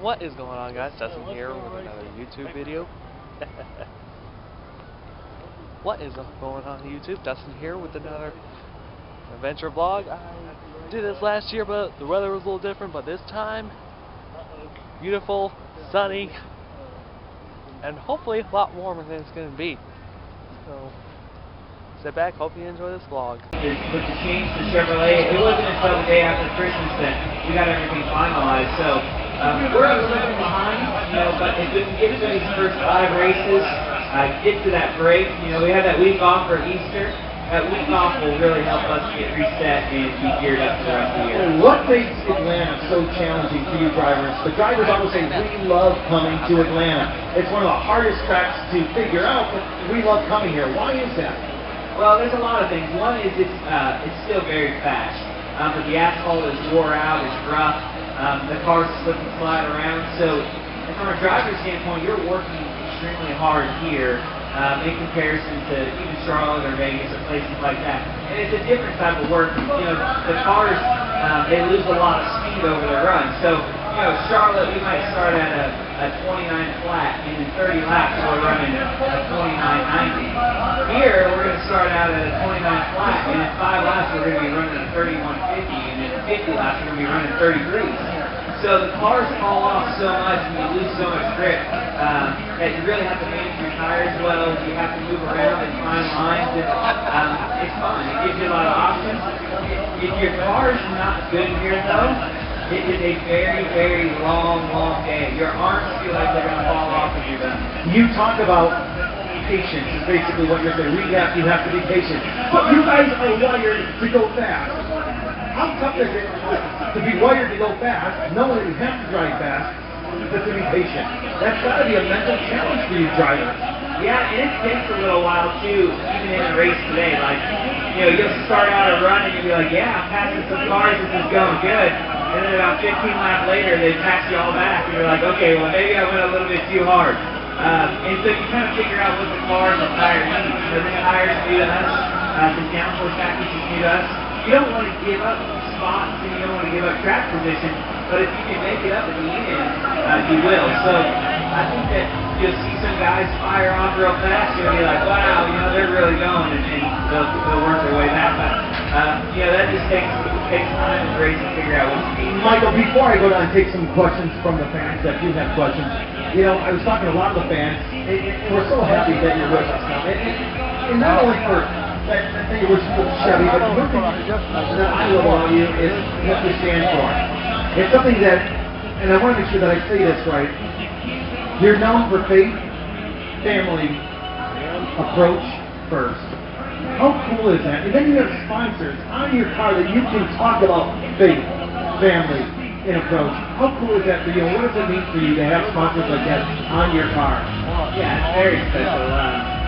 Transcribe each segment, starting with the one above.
What is going on, guys? Dustin here with another YouTube video. What is going on YouTube? Dustin here with another adventure vlog. I did this last year, but the weather was a little different. But this time, beautiful, sunny, and hopefully a lot warmer than it's going to be. So sit back, hope you enjoy this vlog. But to change the Chevrolet, it wasn't until the day after Christmas that we got everything finalized. So we're a little bit behind, but if we can get to these first 5 races, get to that break, we have that week off for Easter. That week off will really help us get reset and be geared up for the rest of the year. What makes Atlanta so challenging for you drivers? The drivers always say, we love coming to Atlanta. It's one of the hardest tracks to figure out, but we love coming here. Why is that? Well, there's a lot of things. One is it's still very fast, but the asphalt is wore out, it's rough, the cars slip and slide around. So from a driver's standpoint, you're working extremely hard here in comparison to even Charlotte or Vegas or places like that. And it's a different type of work. The cars, they lose a lot of speed over the run. So, Charlotte, we might start at a 29 flat, and in 30 laps we're running a 29.90. Here, we're going to start out at a 29 flat, and in 5 laps we're going to be running a 31.50, and in 50 laps we're going to be running 33s. So the cars fall off so much and you lose so much grip that you really have to manage your tires well. You have to move around and find lines. And, it's fun. It gives you a lot of options. If your car's not good here, though, it is a very, very long day. Your arms feel like they're going to fall off when you're done. You talk about patience is basically what you're saying. You have to be patient. But you guys are wired to go fast. How tough is it to be wired to go fast, knowing that you have to drive fast, but to be patient? That's got to be a mental challenge for you drivers. Yeah, and it takes a little while too, even in a race today. Like, you'll start out a run and you'll be like, yeah, I'm passing some cars, this is going good. And then about 15 laps later, they pass you all back, and you're like, okay, well maybe I went a little bit too hard. And so you kind of figure out what the car and the tire needs. The tires new to us, the downforce package is new to us. You don't want to give up spots and you don't want to give up track position, but if you can make it up at the end, you will. So I think that you'll see some guys fire off real fast. You'll be like, wow, they're really going, and they'll work their way back. But that just takes time and race to figure out what you need. Michael, before I go down and take some questions from the fans that do have questions, I was talking to a lot of the fans, and we're so happy that you're with us now. And not only for that you were Chevy, but one thing that I love about you is what you stand for. It's something that, and I want to make sure that I say this right, you're known for faith, family, approach first. How cool is that? And then you have sponsors on your car that you can talk about faith, family, and approach. How cool is that for you? What does it mean for you to have sponsors like that on your car? Well, yeah, it's very special.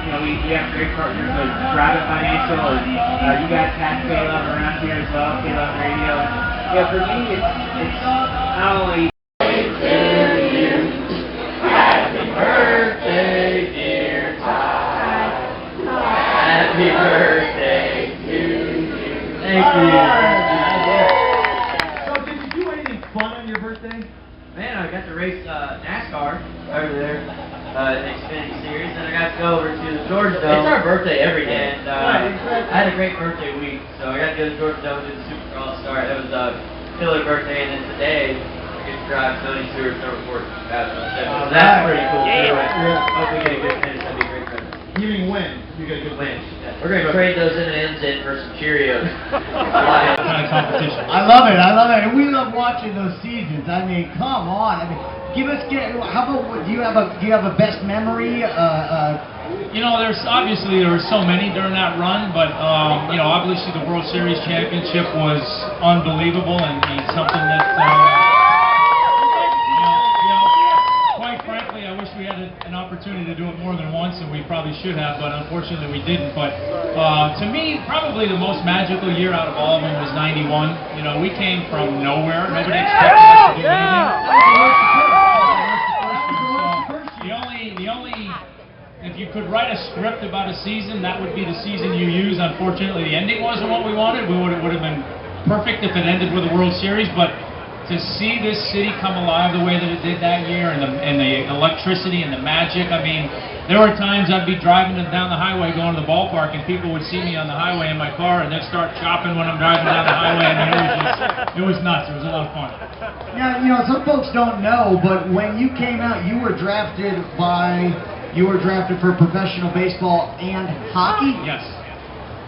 We have great partners with Private Financial, and you guys have K-Love around here as well, K-Love Radio. For me, it's not only happy birthday, dear Ty. Happy birthday to you. Thank you. So, did you do anything fun on your birthday? Man, I got to race NASCAR over there. The Xfinity Series, and I got to go over to the Georgia Dome. It's our birthday every day. And I had a great birthday week, so I got to go to the Georgia Dome and do the Supercross start. That was a killer birthday, and then today I get to drive Tony Stewart's number 4. That's pretty cool. Yeah. Hope we get a good finish. That'd be a great finish. You mean win? You get a good win. Yeah. We're going to trade those M&Ms in for some Cheerios. Kind of competition. I love it. And we love watching those seasons. I mean, come on. How about, do you have a best memory? There were so many during that run, but obviously the World Series championship was unbelievable and something that quite frankly, I wish we had an opportunity to do it more than once, and we probably should have, but unfortunately we didn't. But to me, probably the most magical year out of all of them was '91. We came from nowhere. Nobody expected us to do anything. If you could write a script about a season, that would be the season you use. Unfortunately, the ending wasn't what we wanted. It would have been perfect if it ended with a World Series, but to see this city come alive the way that it did that year, and the electricity and the magic. I mean, there were times I'd be driving down the highway going to the ballpark, and people would see me on the highway in my car, and they'd start chopping when I'm driving down the highway. I mean, it was nuts. It was a lot of fun. Now, you know, some folks don't know, but when you came out, you were drafted for professional baseball and hockey? Yes.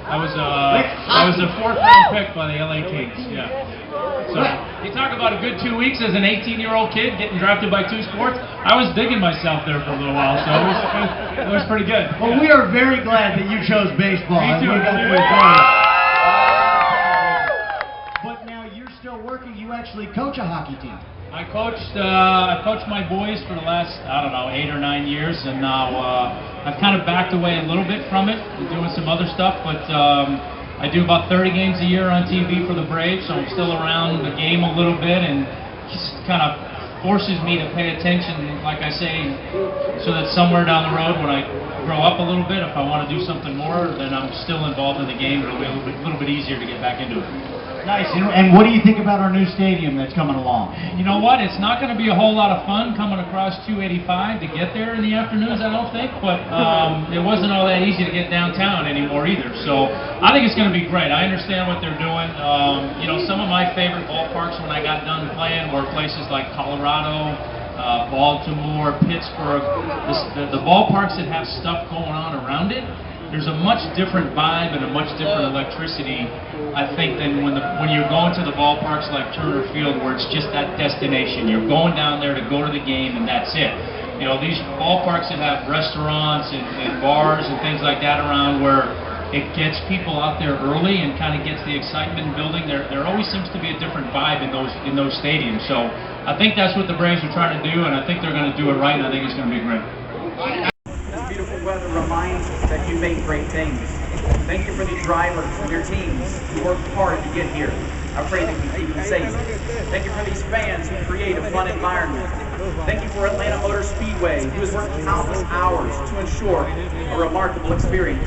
I was a 4th round pick by the LA Kings. Yeah. So you talk about a good 2 weeks as an 18-year-old kid getting drafted by 2 sports. I was digging myself there for a little while, so it was pretty good. Well, we are very glad that you chose baseball. Me too. But now you're still working. You actually coach a hockey team. I coached my boys for the last, I don't know, 8 or 9 years, and now I've kind of backed away a little bit from it, doing some other stuff, but I do about 30 games a year on TV for the Braves, so I'm still around the game a little bit, and just kind of forces me to pay attention, like I say, so that somewhere down the road when I grow up a little bit, if I want to do something more, then I'm still involved in the game. It'll be a little bit easier to get back into it. Nice. And what do you think about our new stadium that's coming along? You know what? It's not going to be a whole lot of fun coming across 285 to get there in the afternoons, I don't think, but it wasn't all that easy to get downtown anymore either. So I think it's going to be great. I understand what they're doing. You know, some of my favorite ballparks when I got done playing were places like Colorado, Baltimore, Pittsburgh, the ballparks that have stuff going on around it. There's a much different vibe and a much different electricity, I think, than when you're going to the ballparks like Turner Field, where it's just that destination. You're going down there to go to the game, and that's it. You know, these ballparks that have restaurants and bars and things like that around, where it gets people out there early and kind of gets the excitement building. There always seems to be a different vibe in those stadiums. So I think that's what the Braves are trying to do, and I think they're going to do it right, and I think it's going to be great. Beautiful weather reminds us that you make great things. Thank you for these drivers and your teams who worked hard to get here. I pray that you keep them safe. Thank you for these fans who create a fun environment. Thank you for Atlanta Motor Speedway, who has worked countless hours to ensure a remarkable experience.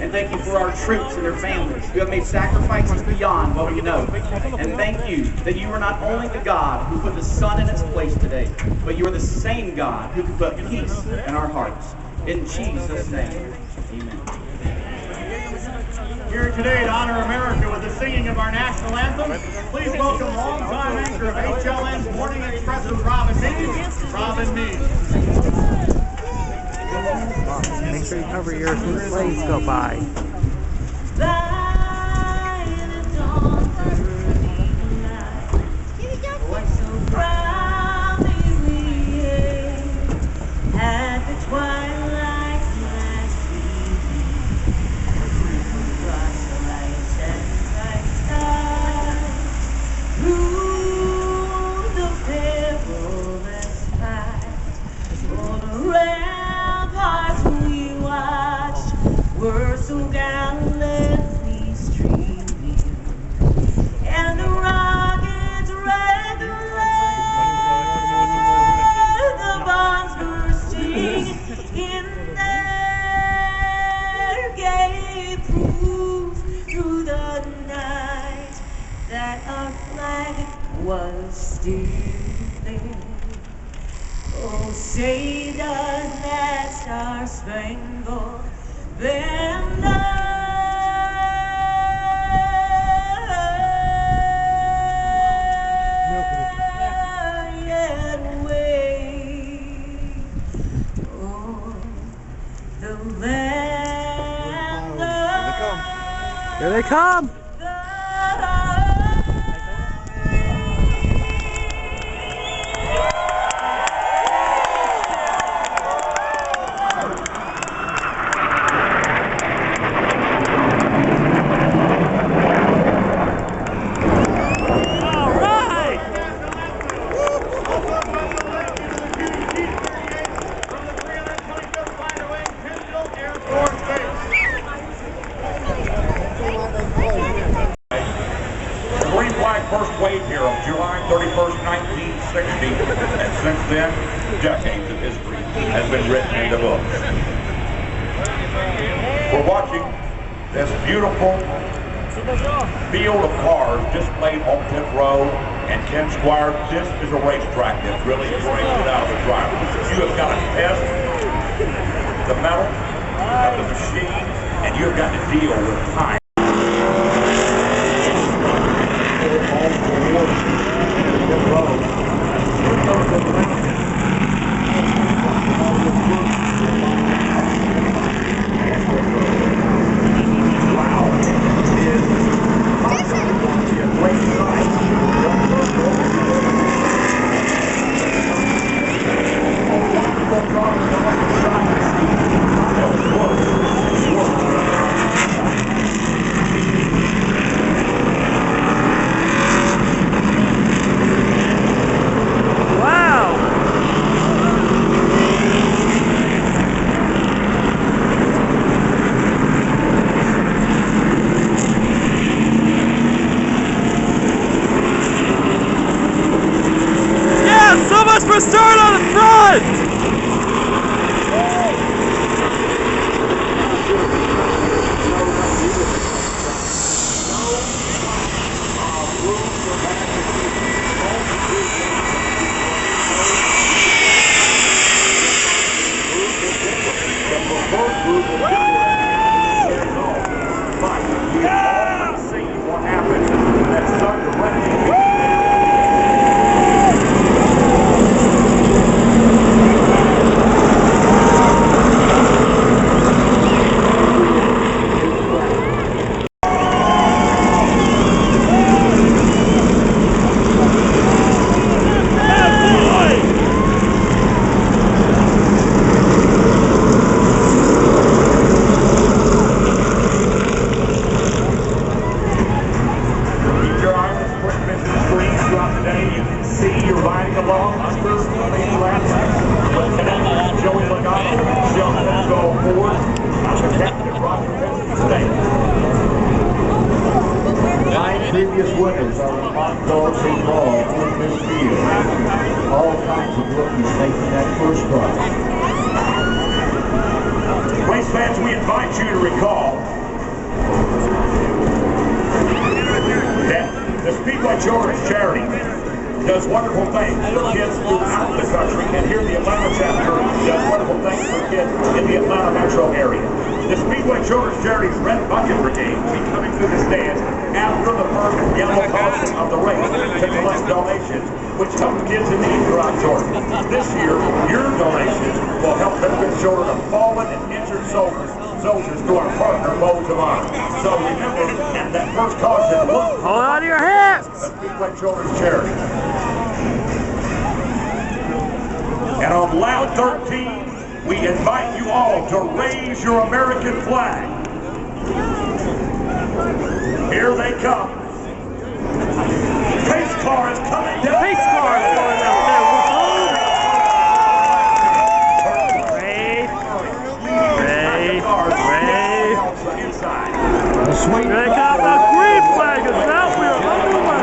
And thank you for our troops and their families who have made sacrifices beyond what we know. And thank you that you are not only the God who put the sun in its place today, but you are the same God who can put peace in our hearts. In Jesus' name, amen. Here today to honor America with the singing of our national anthem, please welcome longtime anchor of HLN's Morning Express's Robin Meade. Robin Meade. Make sure you cover your ears when the planes go by. We're so gallantly streaming, and the rockets red the bombs bursting in there gave proof through the night that our flag was still there. Oh, say does that star-spangled banner yet wave o'er the land of Here they come. First wave here on July 31st, 1960, and since then, decades of history has been written in the books. We're watching this beautiful field of cars displayed on pit row And Ken Squire, this is a racetrack that really brings it out of the driver. You have got to test the metal of the machine, and you've got to deal with time. Start on the front! Previous winners are the hot dogs involved in this field. All kinds of rookies making that first run. Race fans, we invite you to recall that the Speedway Children's Charity does wonderful things for kids throughout the country, and here the Atlanta chapter does wonderful things for kids in the Atlanta metro area. The Speedway Children's Charity's Red Bucket Brigade will be coming through the stands after the first yellow portion of the race to collect donations, which help kids in need throughout Georgia. This year, your donations will help benefit children of fallen and injured soldiers through our partner, Modes of Honor. So remember, at that first caution, look. Hold on to your hats! The Speedway Children's Charity. And on lap 13, we invite you all to raise your American flag. Here they come. Pace car is coming down. Pace car is going down. Check out the green flag is out. We are underway.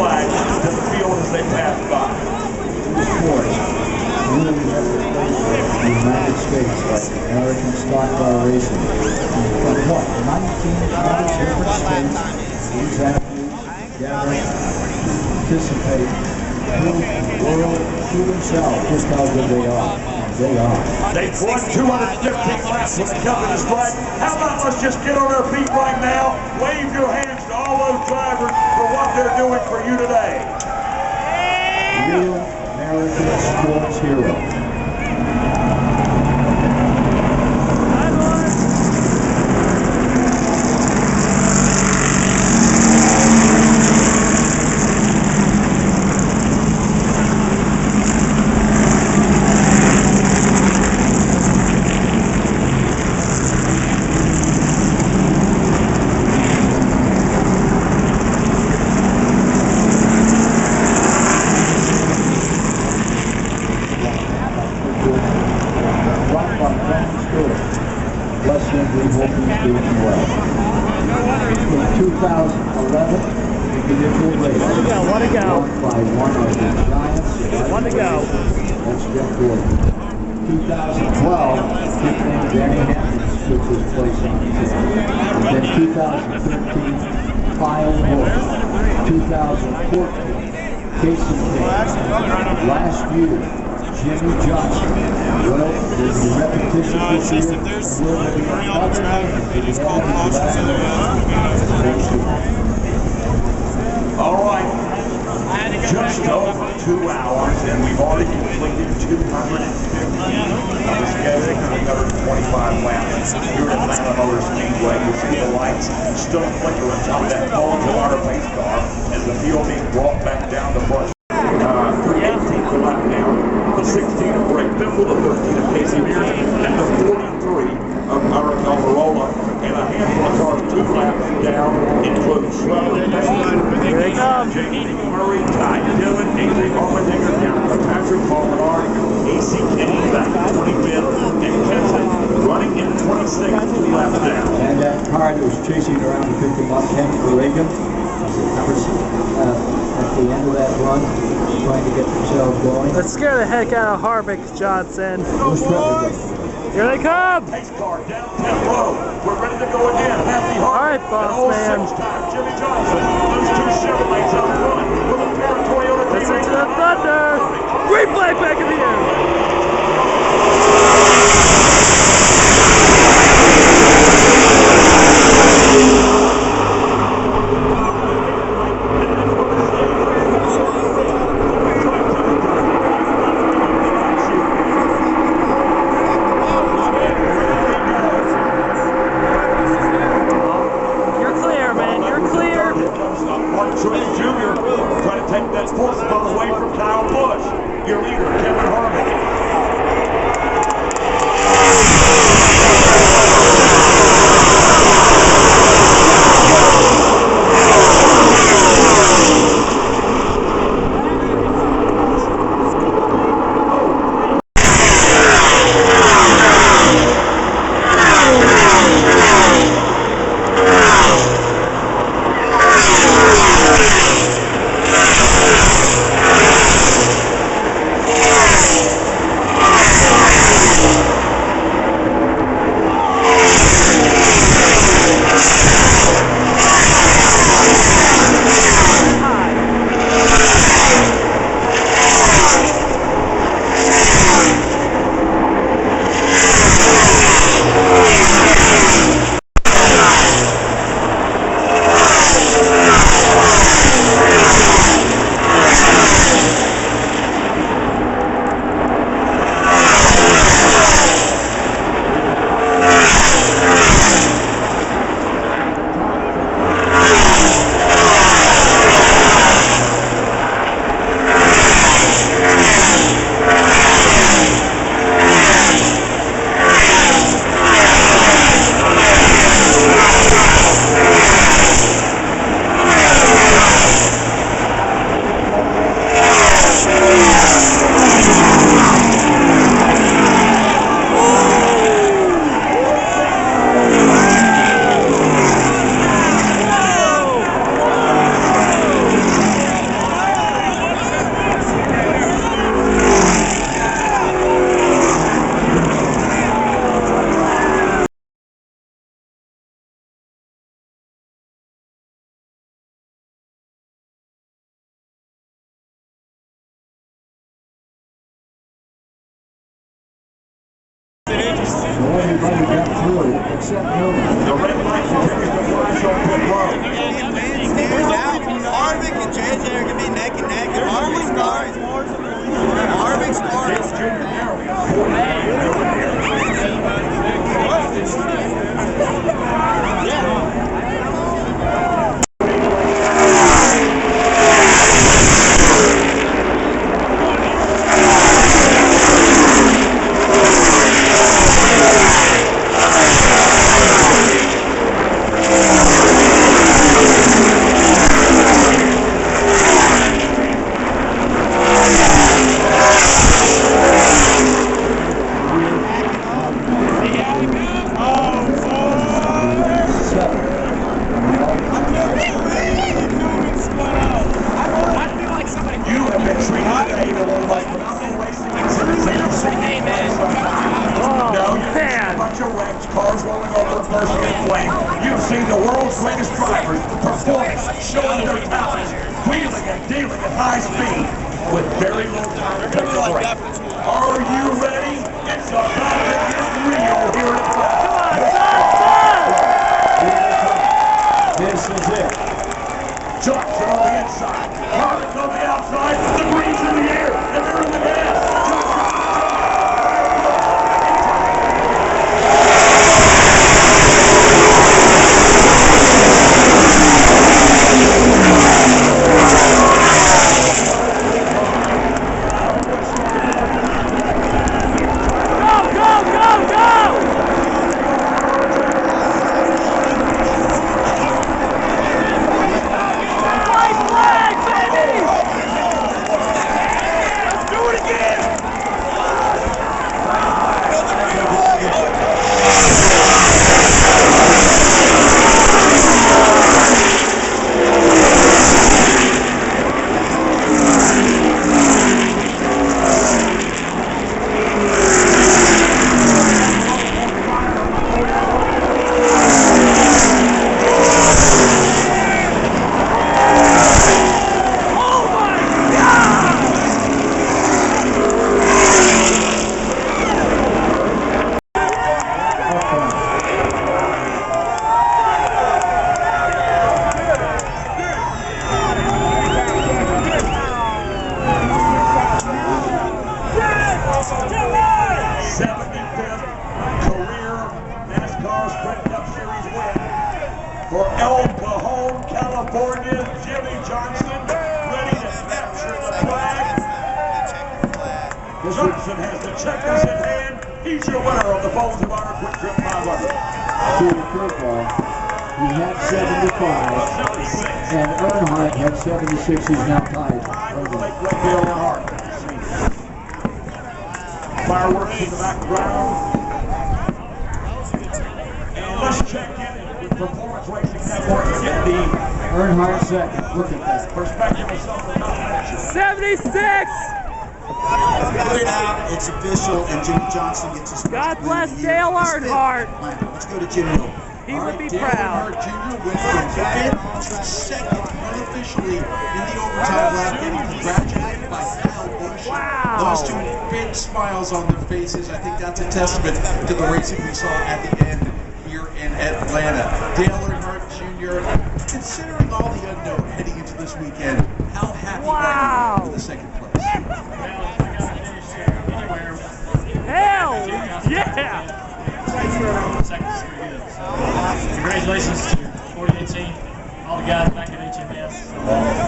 flag to the field as they pass by. Really have to place the United States like American stock car racing. From what, 19 different states, these athletes gather, participate, prove the world to themselves just how good they are. They are. They've won 215 laps with the company's flag. How about let's just get on our feet right now, wave your hands to all those drivers for what they're doing for you today. Real American sports hero. Last year, Jimmy Johnson. Well, there's a repetition this year. Will be another All right. Just over 2 hours, and we've already completed 250 of the schedule, 325 laps here at Atlanta Motor Speedway. You see the lights still flickering on that Dillon pace car as the field being brought back down to front. 318th lap now, the 16th of Greg Biffle, the 13th of Casey Mears, and the 43 of Eric Alvarola, and a handful of cars 2 laps down include Robin Meade, Jamie Murray, Ty Dillon, Adrian Allmendinger, down to Patrick Paul, AC Kenny back in 25th, and Kenton running in 26th, 2 laps down. And that car that was chasing around the 50 buck Henry Reagan, at the end of that run, trying to get themselves going. Let's scare the heck out of Harvick, Johnson. Here they come! Pace car down 10 row. We're ready to go again. Happy Harvick. All right, boss man. 6-time Jimmy Johnson. Those 2 Chevrolets out front with a pair of Toyota. Listen to the thunder! Green flag back in the air! everybody got through except Newman. The red lights are taking the flash on pit road. Harvick and JJ are going to be neck and neck. Harvick scores. Harvick scores. Cars rolling over first in flame. You've seen the world's greatest drivers performing, showing their talents, wheeling and dealing at high speed with very little time to take a break. Are you ready? It's about to get real here at Atlanta. This is it. Johnson on the inside, Harvick on the outside, the green's in the air, and they're in the gas. For El Cajon, California, Jimmy Johnson, ready to capture the flag. Johnson has the checkers in hand. He's your winner of the Bones of Honor QuikTrip 500. To the curveball, he had 75, and Earnhardt had 76. He's now tied. Dale Earnhardt. Fireworks in the background. And let's check in. Performance Racing Network get the Earnhardt second. Look at that. perspective of something. 76! Now it's official, and Jimmy Johnson gets his God bless Dale Earnhardt. Let's go to Jimmy. He would be Dale proud. Earnhardt Jr. went from fifth to second unofficially in the overtime lap, getting congratulated by Kyle Busch. Wow. Those two big smiles on their faces. I think that's a testament to the racing we saw at the end here in Atlanta. Dale Earnhardt Jr., considering all the unknown heading into this weekend, how happy are you with the second place? Hell yeah! Congratulations to 2018, all the guys back at HMS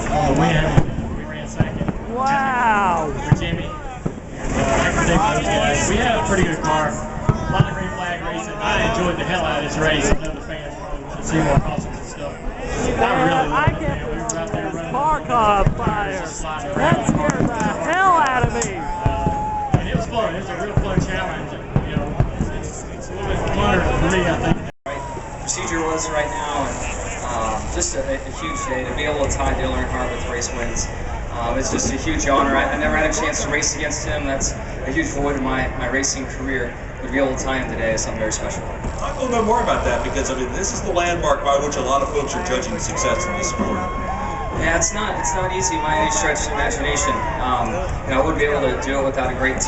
on the win. We ran second. Wow! For Jimmy. And for those guys. We had a pretty good car. A lot of green flag racing. I enjoyed the hell out of this race. I know the fans probably want to see more crossings and stuff. Man, I get this car caught fire. That scared the hell out of me. And it was fun. It was a real fun challenge. And, you know, it's a little bit funner for me, I think. Procedure was right now, and just a huge day to be able to tie Dillon Earnhardt with race wins. It's just a huge honor. I never had a chance to race against him. That's a huge void in my racing career. To be able to tie him today is something very special. Talk a little bit more about that, because I mean, this is the landmark by which a lot of folks are judging the success in this sport. Yeah, it's not easy by any stretch of the imagination. You know, I wouldn't be able to do it without a great team.